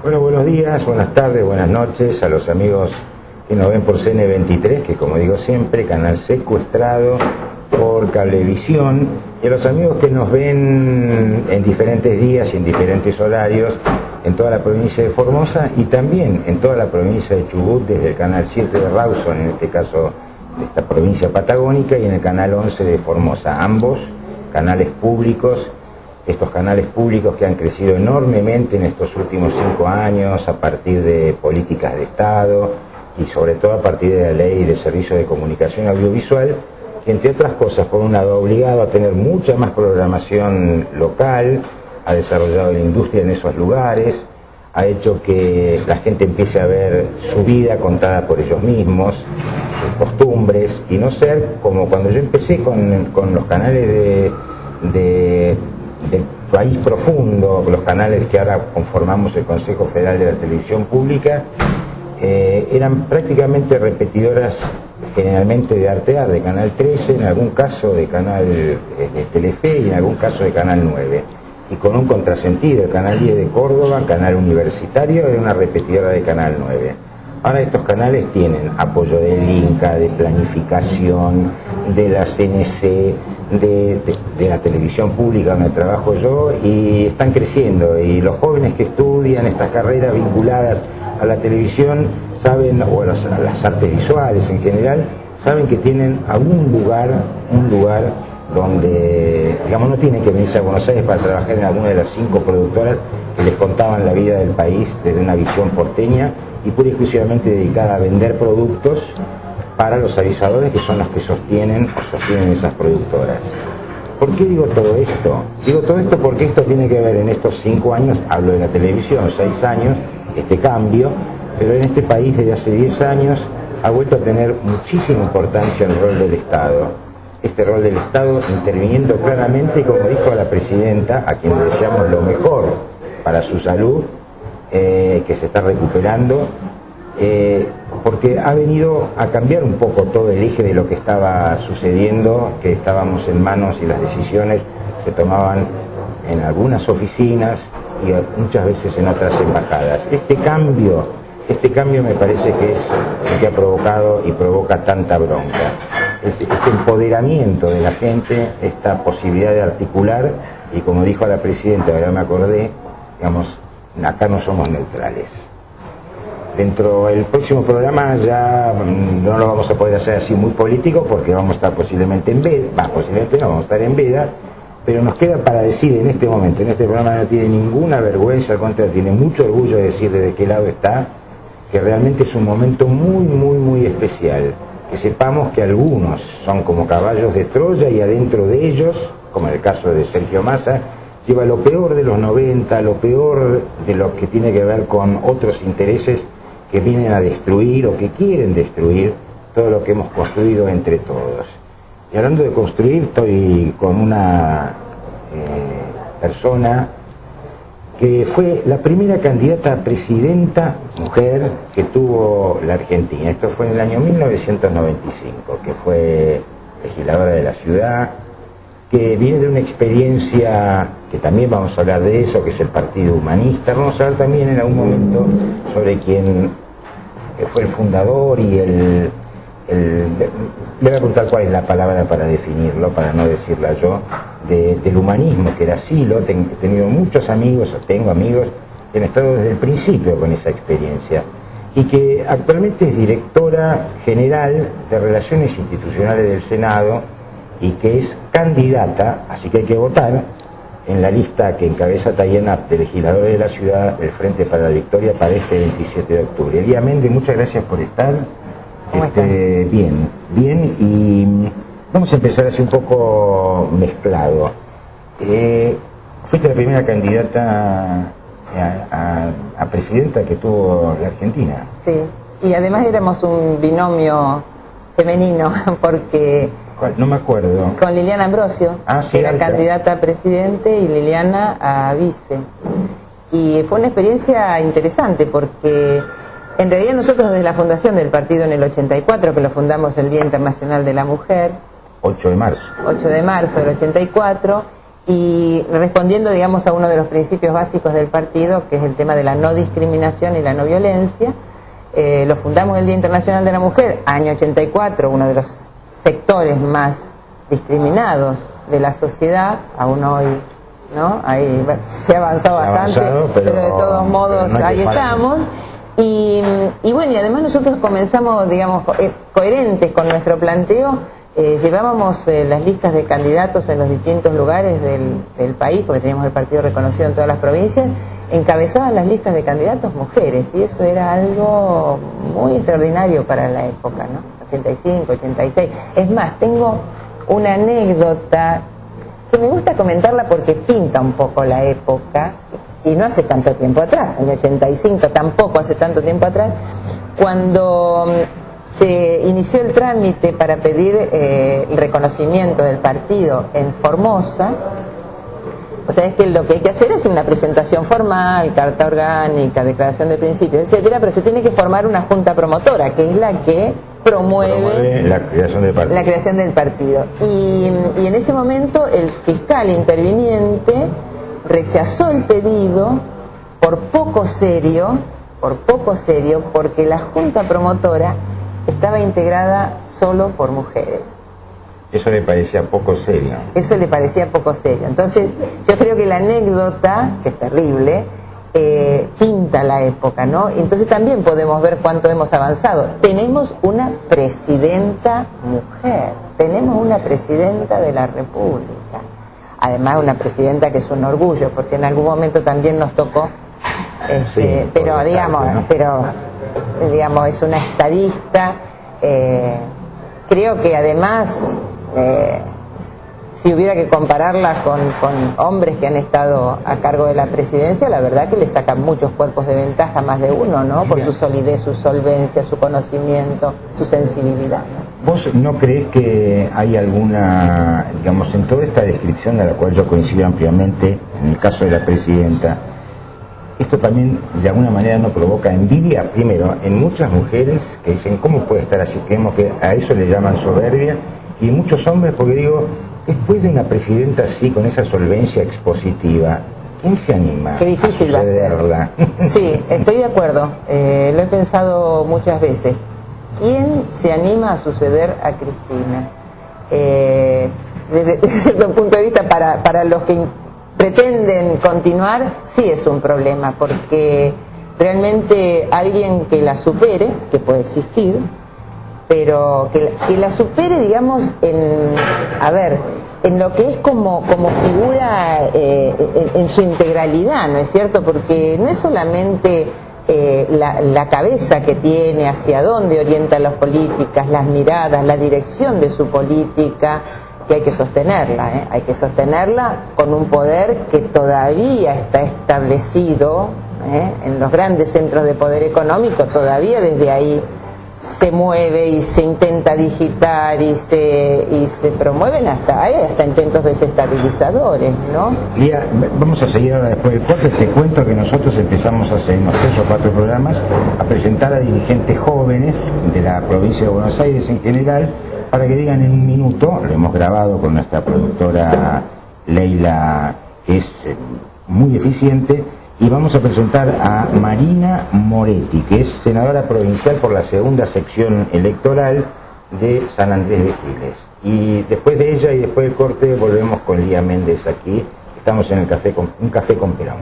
Bueno, buenos días, buenas tardes, buenas noches a los amigos que nos ven por CN23, que como digo siempre, canal secuestrado por Cablevisión, y a los amigos que nos ven en diferentes días y en diferentes horarios en toda la provincia de Formosa y también en toda la provincia de Chubut, desde el canal 7 de Rawson, en este caso de esta provincia patagónica, y en el canal 11 de Formosa, ambos canales públicos. Estos canales públicos que han crecido enormemente en estos últimos 5 años a partir de políticas de Estado y sobre todo a partir de la Ley de Servicios de Comunicación Audiovisual, que entre otras cosas, por un lado, ha obligado a tener mucha más programación local, ha desarrollado la industria en esos lugares, ha hecho que la gente empiece a ver su vida contada por ellos mismos, sus costumbres, y no ser como cuando yo empecé con los canales del país profundo, los canales que ahora conformamos el Consejo Federal de la Televisión Pública, eran prácticamente repetidoras generalmente de Artear, de Canal 13, en algún caso de Canal de Telefe y en algún caso de Canal 9. Y con un contrasentido, el Canal 10 de Córdoba, Canal Universitario, era una repetidora de Canal 9. Ahora estos canales tienen apoyo del INCA, de planificación, de la CNC, de la televisión pública donde trabajo yo, y están creciendo, y los jóvenes que estudian estas carreras vinculadas a la televisión saben, o a las artes visuales en general, saben que tienen un lugar donde, digamos, no tienen que venirse a Buenos Aires para trabajar en alguna de las 5 productoras que les contaban la vida del país desde una visión porteña y pura y exclusivamente dedicada a vender productos para los avisadores, que son los que sostienen esas productoras. ¿Por qué digo todo esto? Digo todo esto porque esto tiene que ver en estos 5 años, hablo de la televisión, 6 años, este cambio, pero en este país desde hace 10 años ha vuelto a tener muchísima importancia el rol del Estado. Este rol del Estado interviniendo claramente, como dijo la presidenta, a quien le deseamos lo mejor para su salud, que se está recuperando, porque ha venido a cambiar un poco todo el eje de lo que estaba sucediendo, que estábamos en manos y las decisiones se tomaban en algunas oficinas y muchas veces en otras embajadas. Este cambio me parece que es lo que ha provocado y provoca tanta bronca. Este empoderamiento de la gente, esta posibilidad de articular, y como dijo la presidenta, ahora me acordé, digamos, acá no somos neutrales. Dentro del próximo programa ya no lo vamos a poder hacer así muy político porque vamos a estar posiblemente en veda, posiblemente no, vamos a estar en veda, pero nos queda para decir en este momento, en este programa no tiene ninguna vergüenza, al contrario, tiene mucho orgullo de decir desde qué lado está, que realmente es un momento muy, muy, muy especial. Que sepamos que algunos son como caballos de Troya y adentro de ellos, como en el caso de Sergio Massa, lleva lo peor de los 90, lo peor de lo que tiene que ver con otros intereses que vienen a destruir o que quieren destruir todo lo que hemos construido entre todos. Y hablando de construir, estoy con una persona que fue la primera candidata a presidenta mujer que tuvo la Argentina. Esto fue en el año 1995, que fue legisladora de la ciudad, que viene de una experiencia, que también vamos a hablar de eso, que es el Partido Humanista. Vamos a hablar también en algún momento sobre quién fue el fundador y le voy a preguntar cuál es la palabra para definirlo, para no decirla yo, del humanismo, que era asilo. He tenido muchos amigos, tengo amigos que han estado desde el principio con esa experiencia, y que actualmente es directora general de Relaciones Institucionales del Senado, y que es candidata, así que hay que votar, en la lista que encabeza Tayana, de legisladores de la ciudad, del Frente para la Victoria, para este 27 de octubre. Elía Méndez, muchas gracias por estar. Bien, y vamos a empezar así un poco mezclado. Fuiste la primera candidata presidenta que tuvo la Argentina. Sí, y además éramos un binomio femenino, porque... No me acuerdo. Con Liliana Ambrosio, sí, que era candidata a presidente, y Liliana a vice. Y fue una experiencia interesante, porque en realidad nosotros desde la fundación del partido en el 84, que lo fundamos el Día Internacional de la Mujer, 8 de marzo. 8 de marzo del 84, y respondiendo, digamos, a uno de los principios básicos del partido, que es el tema de la no discriminación y la no violencia, lo fundamos el Día Internacional de la Mujer, año 84, uno de los sectores más discriminados de la sociedad, aún hoy, ¿no? Ahí se ha avanzado bastante, pero de todos modos no ahí estamos. Y bueno, y además nosotros comenzamos, digamos, coherentes con nuestro planteo. Llevábamos las listas de candidatos en los distintos lugares del país, porque teníamos el partido reconocido en todas las provincias, encabezaban las listas de candidatos mujeres, y eso era algo muy extraordinario para la época, ¿no? 85, 86. Es más, tengo una anécdota que me gusta comentarla porque pinta un poco la época, y no hace tanto tiempo atrás, año 85, tampoco hace tanto tiempo atrás, cuando se inició el trámite para pedir el reconocimiento del partido en Formosa. O sea, es que lo que hay que hacer es una presentación formal, carta orgánica, declaración de principios, etcétera, pero se tiene que formar una junta promotora, que es la que promueve la creación del partido. Y en ese momento el fiscal interviniente rechazó el pedido por poco serio, porque la junta promotora estaba integrada solo por mujeres. Eso le parecía poco serio. Eso le parecía poco serio. Entonces, yo creo que la anécdota, que es terrible, pinta la época, ¿no? Entonces también podemos ver cuánto hemos avanzado. Tenemos una presidenta mujer, tenemos una presidenta de la República. Además, una presidenta que es un orgullo, porque en algún momento también nos tocó, sí, pero digamos, es una estadista. Creo que además, si hubiera que compararla con hombres que han estado a cargo de la presidencia, la verdad que le sacan muchos cuerpos de ventaja, más de uno, ¿no? Por su solidez, su solvencia, su conocimiento, su sensibilidad. ¿Vos no crees que hay alguna, digamos, en toda esta descripción de la cual yo coincido ampliamente, en el caso de la presidenta, esto también de alguna manera no provoca envidia, primero, en muchas mujeres que dicen, ¿cómo puede estar así? Creemos que a eso le llaman soberbia, y muchos hombres, porque digo, después de una presidenta así, con esa solvencia expositiva, ¿quién se anima? Qué difícil va a ser. Sí, estoy de acuerdo, lo he pensado muchas veces. ¿Quién se anima a suceder a Cristina? Desde cierto punto de vista, para los que pretenden continuar, sí es un problema, porque realmente alguien que la supere, que puede existir, pero que la supere, digamos, en lo que es como figura en su integralidad, ¿no es cierto? Porque no es solamente la cabeza que tiene, hacia dónde orienta las políticas, las miradas, la dirección de su política, que hay que sostenerla, hay que sostenerla con un poder que todavía está establecido en los grandes centros de poder económico, todavía desde ahí se mueve y se intenta digitar y se promueven hasta intentos desestabilizadores, ¿no? Lía, vamos a seguir ahora después del corte. Te cuento que nosotros empezamos hace unos 3 o 4 programas a presentar a dirigentes jóvenes de la provincia de Buenos Aires en general, para que digan en un minuto. Lo hemos grabado con nuestra productora Leila, que es muy eficiente, y vamos a presentar a Marina Moretti, que es senadora provincial por la segunda sección electoral de San Andrés de Giles. Y después de ella y después del corte volvemos con Lía Méndez aquí. Estamos en un café con Perón.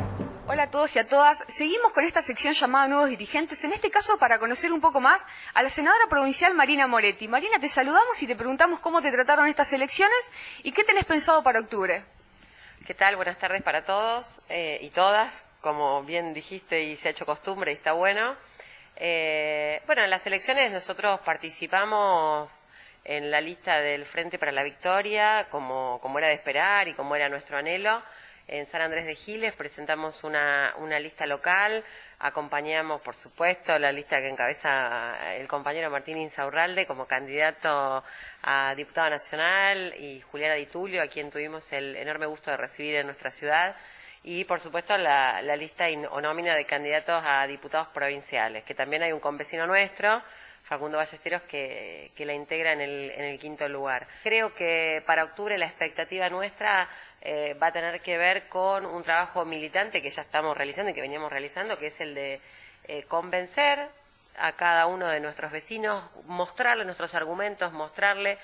Hola a todos y a todas. Seguimos con esta sección llamada Nuevos Dirigentes, en este caso para conocer un poco más a la senadora provincial Marina Moretti. Marina, te saludamos y te preguntamos cómo te trataron estas elecciones y qué tenés pensado para octubre. ¿Qué tal? Buenas tardes para todos y todas. Como bien dijiste y se ha hecho costumbre y está bueno. Bueno, en las elecciones nosotros participamos en la lista del Frente para la Victoria, como era de esperar y como era nuestro anhelo. en San Andrés de Giles, presentamos una lista local, acompañamos, por supuesto, la lista que encabeza el compañero Martín Insaurralde como candidato a diputado nacional, y Juliana Di Tulio, a quien tuvimos el enorme gusto de recibir en nuestra ciudad, y por supuesto la lista o nómina de candidatos a diputados provinciales, que también hay un convecino nuestro, Facundo Ballesteros, que la integra en el quinto lugar. Creo que para octubre la expectativa nuestra va a tener que ver con un trabajo militante que ya estamos realizando y que veníamos realizando, que es el de convencer a cada uno de nuestros vecinos, mostrarle nuestros argumentos, mostrarle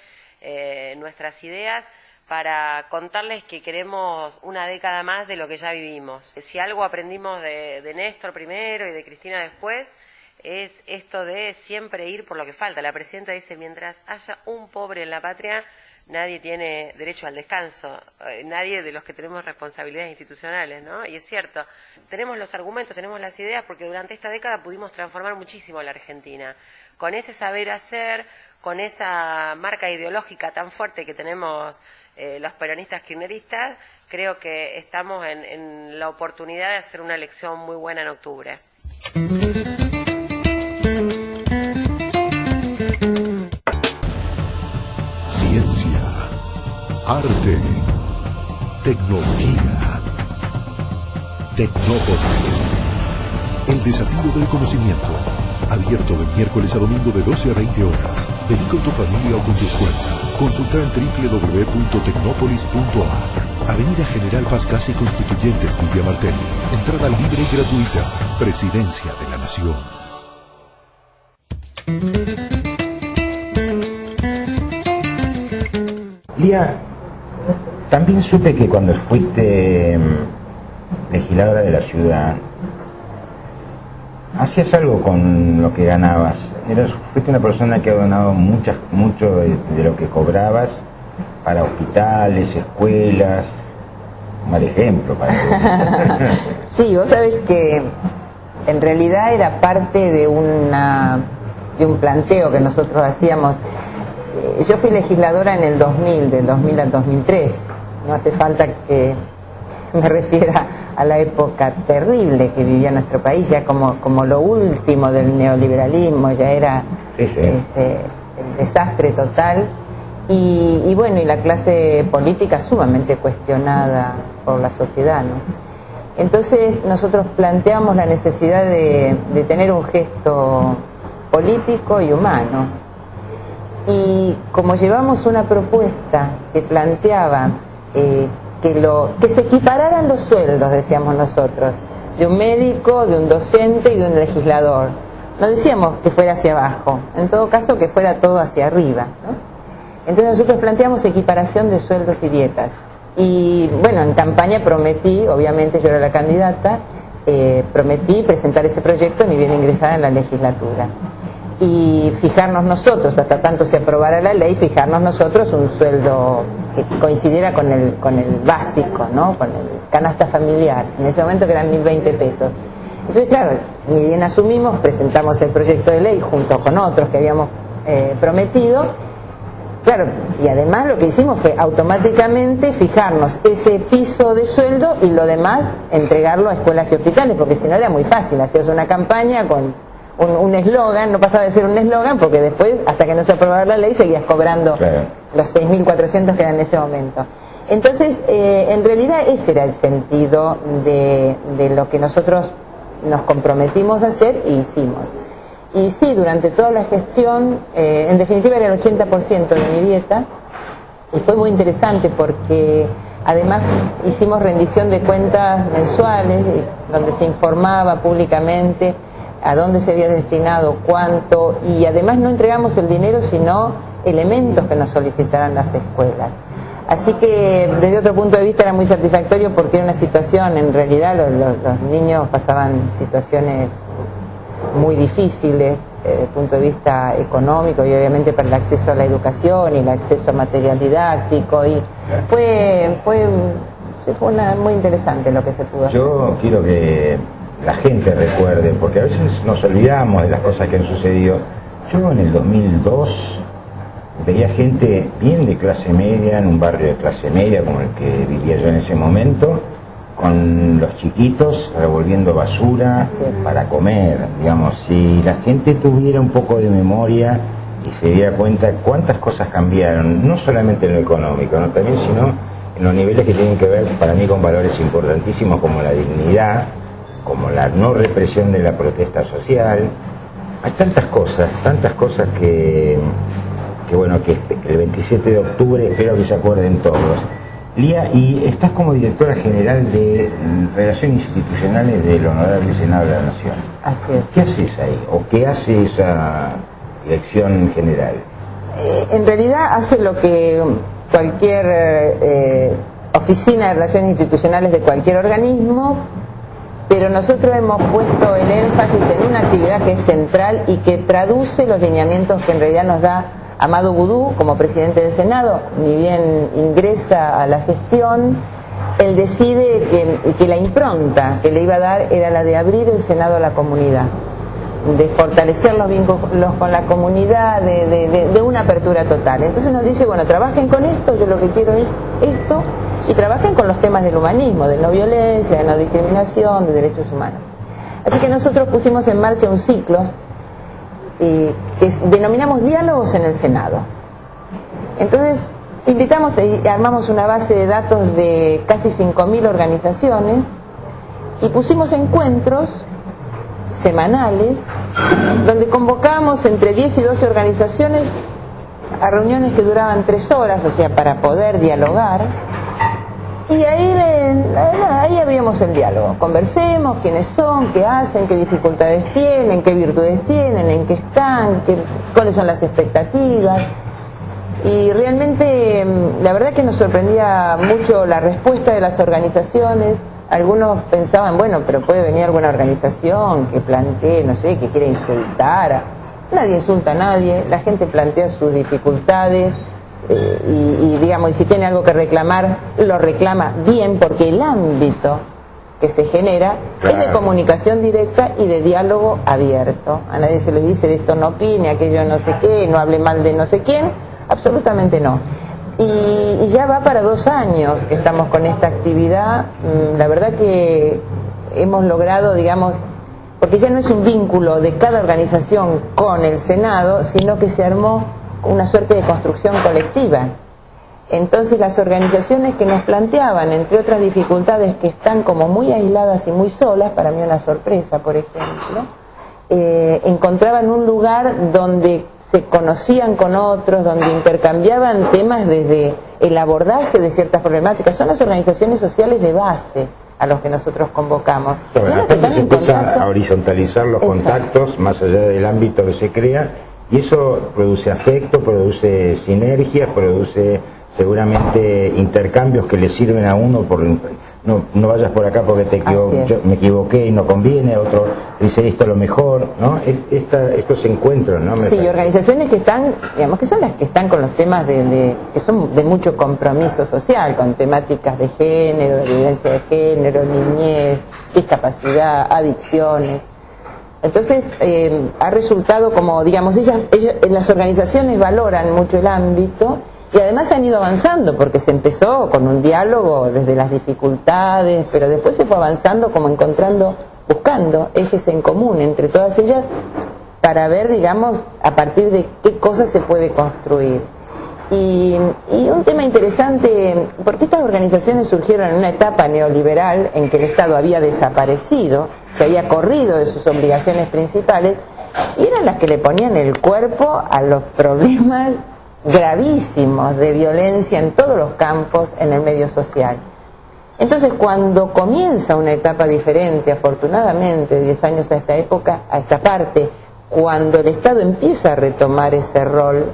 nuestras ideas, para contarles que queremos una década más de lo que ya vivimos. Si algo aprendimos de Néstor primero y de Cristina después, es esto de siempre ir por lo que falta. La presidenta dice, mientras haya un pobre en la patria, nadie tiene derecho al descanso, nadie de los que tenemos responsabilidades institucionales, ¿no? Y es cierto, tenemos los argumentos, tenemos las ideas, porque durante esta década pudimos transformar muchísimo la Argentina. Con ese saber hacer, con esa marca ideológica tan fuerte que tenemos los peronistas kirchneristas, creo que estamos en la oportunidad de hacer una elección muy buena en octubre. Ciencia, arte, tecnología, Tecnópolis. El desafío del conocimiento. Abierto de miércoles a domingo de 12 a 20 horas. Vení con tu familia o con tu escuela. Consulta en www.tecnopolis.ar. Avenida General Paz Casi Constituyentes, Villa Martelli. Entrada libre y gratuita. Presidencia de la Nación. Lía, también supe que cuando fuiste legisladora de la ciudad, hacías algo con lo que ganabas. Fuiste una persona que ha donado mucho de lo que cobrabas para hospitales, escuelas. Un mal ejemplo para Sí, vos sabés que en realidad era parte de un planteo que nosotros hacíamos. Yo fui legisladora en el 2000, del 2000 al 2003. No hace falta que me refiera a la época terrible que vivía nuestro país, ya como lo último del neoliberalismo, ya era el desastre total. Y bueno, y la clase política sumamente cuestionada por la sociedad, ¿no? Entonces nosotros planteamos la necesidad de tener un gesto político y humano. Y como llevamos una propuesta que planteaba que se equipararan los sueldos, decíamos nosotros, de un médico, de un docente y de un legislador. No decíamos que fuera hacia abajo, en todo caso que fuera todo hacia arriba, ¿no? Entonces nosotros planteamos equiparación de sueldos y dietas. Y bueno, en campaña prometí, obviamente yo era la candidata, prometí presentar ese proyecto ni bien ingresara en la legislatura. Y fijarnos nosotros, hasta tanto se aprobara la ley, fijarnos nosotros un sueldo que coincidiera con el básico, ¿no? Con el canasta familiar, en ese momento que eran 1.020 pesos. Entonces, claro, ni bien asumimos, presentamos el proyecto de ley junto con otros que habíamos prometido. Claro, y además lo que hicimos fue automáticamente fijarnos ese piso de sueldo y lo demás entregarlo a escuelas y hospitales, porque si no era muy fácil, hacías una campaña con un eslogan, no pasaba de ser un eslogan, porque después, hasta que no se aprobara la ley, seguías cobrando los 6.400 que eran en ese momento. Entonces, en realidad ese era el sentido de lo que nosotros nos comprometimos a hacer y hicimos. Y sí, durante toda la gestión, en definitiva era el 80% de mi dieta, y fue muy interesante porque además hicimos rendición de cuentas mensuales, donde se informaba públicamente a dónde se había destinado, cuánto, y además no entregamos el dinero, sino elementos que nos solicitaran las escuelas. Así que desde otro punto de vista era muy satisfactorio porque era una situación, en realidad los niños pasaban situaciones muy difíciles desde el punto de vista económico y obviamente para el acceso a la educación y el acceso a material didáctico, y fue muy interesante lo que se pudo hacer. Yo quiero que la gente recuerde, porque a veces nos olvidamos de las cosas que han sucedido. Yo en el 2002 veía gente bien de clase media, en un barrio de clase media como el que vivía yo en ese momento, con los chiquitos revolviendo basura para comer, digamos. Si la gente tuviera un poco de memoria y se diera cuenta cuántas cosas cambiaron, no solamente en lo económico, ¿no? También, sino en los niveles que tienen que ver para mí con valores importantísimos como la dignidad, como la no represión de la protesta social. Hay tantas cosas que bueno, que el 27 de octubre espero que se acuerden todos. Lía, y estás como directora general de Relaciones Institucionales del Honorable Senado de la Nación. Así es. ¿Qué haces ahí? ¿O qué hace esa dirección general? En realidad hace lo que cualquier oficina de relaciones institucionales de cualquier organismo, pero nosotros hemos puesto el énfasis en una actividad que es central y que traduce los lineamientos que en realidad nos da Amado Boudou como presidente del Senado. Ni bien ingresa a la gestión, él decide que la impronta que le iba a dar era la de abrir el Senado a la comunidad, de fortalecer los vínculos con la comunidad, de una apertura total. Entonces nos dice, bueno, trabajen con esto, yo lo que quiero es esto, y trabajen con los temas del humanismo, de no violencia, de no discriminación, de derechos humanos. Así que nosotros pusimos en marcha un ciclo que denominamos Diálogos en el Senado. Entonces invitamos y armamos una base de datos de casi 5.000 organizaciones y pusimos encuentros semanales donde convocábamos entre 10 y 12 organizaciones a reuniones que duraban 3 horas, o sea, para poder dialogar. Y ahí abríamos el diálogo. Conversemos quiénes son, qué hacen, qué dificultades tienen, qué virtudes tienen, en qué están, cuáles son las expectativas. Y realmente la verdad que nos sorprendía mucho la respuesta de las organizaciones. Algunos pensaban, bueno, pero puede venir alguna organización que plantee, no sé, que quiera insultar. Nadie insulta a nadie, la gente plantea sus dificultades. Y digamos, y si tiene algo que reclamar, lo reclama bien, porque el ámbito que se genera es de comunicación directa y de diálogo abierto. A nadie se le dice de esto no opine, aquello no sé qué, no hable mal de no sé quién, absolutamente no. Y ya va para 2 años que estamos con esta actividad. La verdad que hemos logrado, digamos, porque ya no es un vínculo de cada organización con el Senado, sino que se armó una suerte de construcción colectiva. Entonces las organizaciones que nos planteaban, entre otras dificultades que están como muy aisladas y muy solas, para mí una sorpresa, por ejemplo, encontraban un lugar donde se conocían con otros, donde intercambiaban temas desde el abordaje de ciertas problemáticas. Son las organizaciones sociales de base a los que nosotros convocamos. Aparte se empieza a horizontalizar los contactos más allá del ámbito que se crea, y eso produce afecto, produce sinergias, produce seguramente intercambios que le sirven a uno por no vayas por acá porque me equivoqué y no conviene, otro dice esto es lo mejor, ¿no? Estos encuentros, ¿no? Sí, organizaciones que están, digamos, que son las que están con los temas que son de mucho compromiso social, con temáticas de género, de violencia de género, niñez, discapacidad, adicciones. Entonces ha resultado como, digamos, las organizaciones valoran mucho el ámbito y además han ido avanzando, porque se empezó con un diálogo desde las dificultades, pero después se fue avanzando como buscando ejes en común entre todas ellas para ver, digamos, a partir de qué cosas se puede construir. Y un tema interesante, porque estas organizaciones surgieron en una etapa neoliberal en que el Estado había desaparecido, se había corrido de sus obligaciones principales, y eran las que le ponían el cuerpo a los problemas gravísimos de violencia en todos los campos en el medio social. Entonces, cuando comienza una etapa diferente, afortunadamente, 10 años a esta época, a esta parte, cuando el Estado empieza a retomar ese rol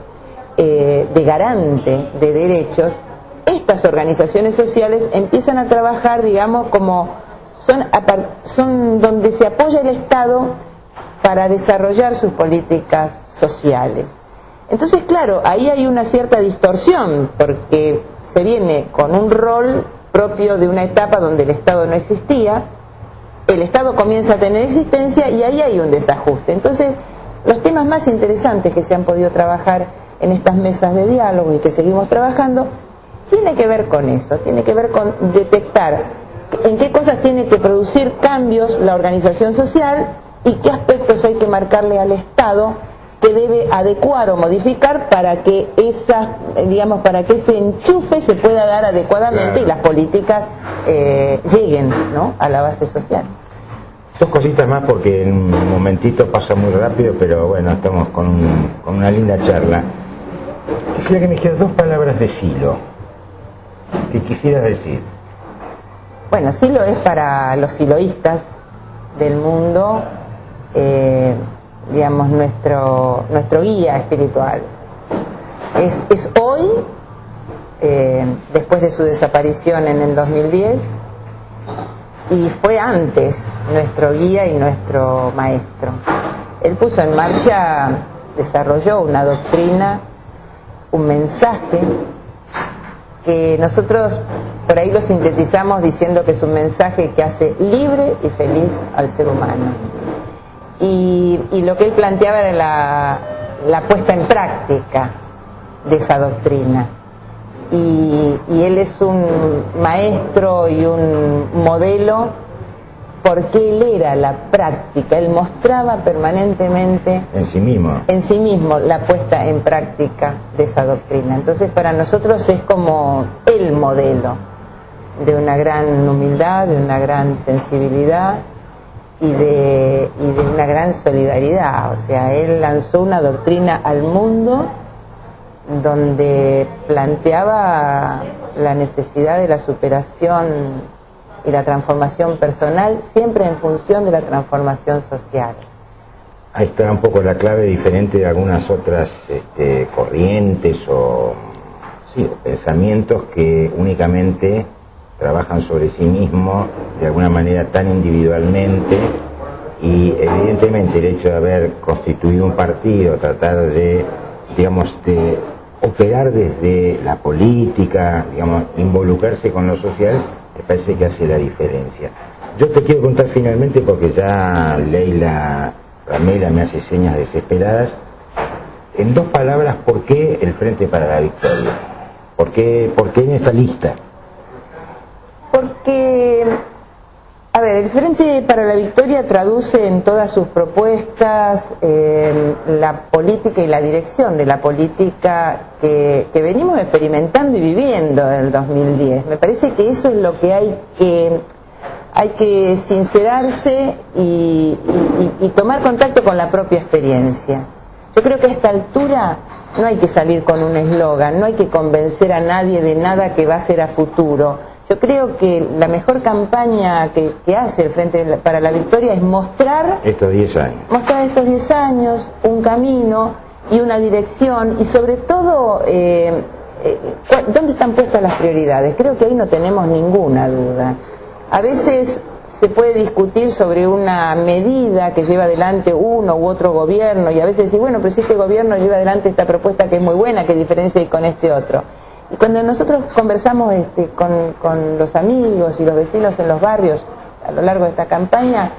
de garante de derechos, estas organizaciones sociales empiezan a trabajar, digamos, como son donde se apoya el Estado para desarrollar sus políticas sociales. Entonces, claro, ahí hay una cierta distorsión, porque se viene con un rol propio de una etapa donde el Estado no existía, el Estado comienza a tener existencia y ahí hay un desajuste. Entonces, los temas más interesantes que se han podido trabajar en estas mesas de diálogo y que seguimos trabajando, tiene que ver con eso, tiene que ver con detectar en qué cosas tiene que producir cambios la organización social y qué aspectos hay que marcarle al Estado que debe adecuar o modificar para que para que ese enchufe se pueda dar adecuadamente, claro, y las políticas lleguen, ¿no?, a la base social. Dos cositas más porque en un momentito pasa muy rápido, pero bueno, estamos con una linda charla. Quisiera que me dijeras dos palabras de silo. ¿Qué quisieras decir? Bueno, silo es para los siloístas del mundo, digamos, nuestro guía espiritual. Es hoy, después de su desaparición en el 2010, y fue antes nuestro guía y nuestro maestro. Él puso en marcha, desarrolló una doctrina, un mensaje, que nosotros por ahí lo sintetizamos diciendo que es un mensaje que hace libre y feliz al ser humano. Y lo que él planteaba era la puesta en práctica de esa doctrina. Y él es un maestro y un modelo porque él era la práctica, él mostraba permanentemente en sí mismo la puesta en práctica de esa doctrina. Entonces para nosotros es como el modelo de una gran humildad, de una gran sensibilidad y de una gran solidaridad. O sea, él lanzó una doctrina al mundo donde planteaba la necesidad de la superación y la transformación personal, siempre en función de la transformación social. Ahí está un poco la clave diferente de algunas otras corrientes o pensamientos que únicamente trabajan sobre sí mismos de alguna manera tan individualmente, y evidentemente el hecho de haber constituido un partido, tratar de, digamos, de operar desde la política, digamos, involucrarse con lo social, me parece que hace la diferencia. Yo te quiero contar finalmente, porque ya Leila Ramela me hace señas desesperadas, en dos palabras, ¿por qué el Frente para la Victoria? ¿Por qué en esta lista? Porque, a ver, el Frente para la Victoria traduce en todas sus propuestas la política y la dirección de la política que venimos experimentando y viviendo desde el 2010. Me parece que eso es lo que hay que sincerarse y tomar contacto con la propia experiencia. Yo creo que a esta altura no hay que salir con un eslogan, no hay que convencer a nadie de nada que va a ser a futuro. Yo creo que la mejor campaña que hace el Frente para la Victoria es mostrar estos 10 años, un camino y una dirección, y sobre todo dónde están puestas las prioridades. Creo que ahí no tenemos ninguna duda. A veces se puede discutir sobre una medida que lleva adelante uno u otro gobierno, y a veces decir, bueno, pero si este gobierno lleva adelante esta propuesta que es muy buena, ¿qué diferencia hay con este otro? Y cuando nosotros conversamos con los amigos y los vecinos en los barrios a lo largo de esta campaña,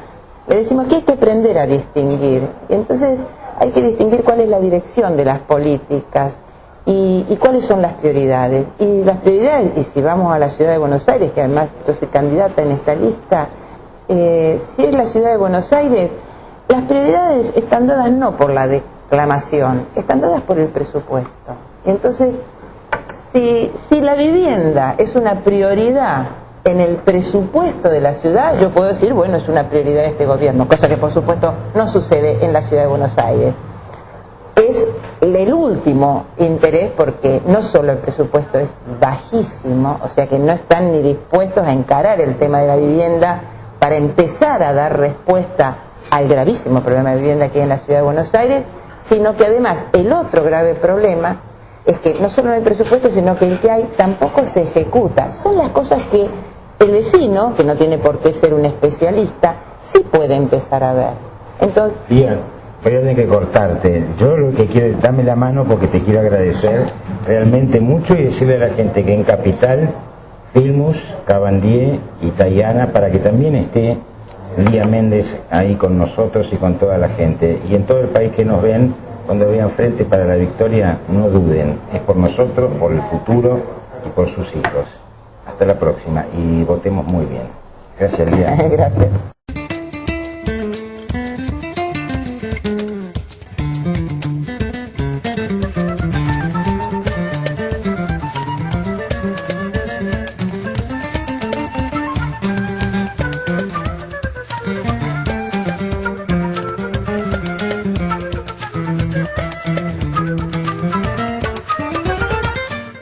le decimos que hay que aprender a distinguir. Y entonces hay que distinguir cuál es la dirección de las políticas y cuáles son las prioridades. Y las prioridades, y si vamos a la ciudad de Buenos Aires, que además yo soy candidata en esta lista, si es la ciudad de Buenos Aires, las prioridades están dadas no por la declamación, están dadas por el presupuesto. Y entonces, si la vivienda es una prioridad en el presupuesto de la ciudad, yo puedo decir, bueno, es una prioridad de este gobierno, cosa que por supuesto no sucede en la ciudad de Buenos Aires. Es el último interés, porque no solo el presupuesto es bajísimo, o sea que no están ni dispuestos a encarar el tema de la vivienda para empezar a dar respuesta al gravísimo problema de vivienda que hay en la ciudad de Buenos Aires, sino que además el otro grave problema es que no solo no hay presupuesto, sino que el que hay tampoco se ejecuta. Son las cosas que el vecino, que no tiene por qué ser un especialista, sí puede empezar a ver. Entonces, bien, voy a tener que cortarte. Yo lo que quiero es dame la mano, porque te quiero agradecer realmente mucho, y decirle a la gente que en Capital, Filmus, Cabandier y Tayana, para que también esté Lía Méndez ahí con nosotros y con toda la gente. Y en todo el país que nos ven, cuando vean Frente para la Victoria, no duden, es por nosotros, por el futuro y por sus hijos. Hasta la próxima, y votemos muy bien. Gracias, Lía. Gracias.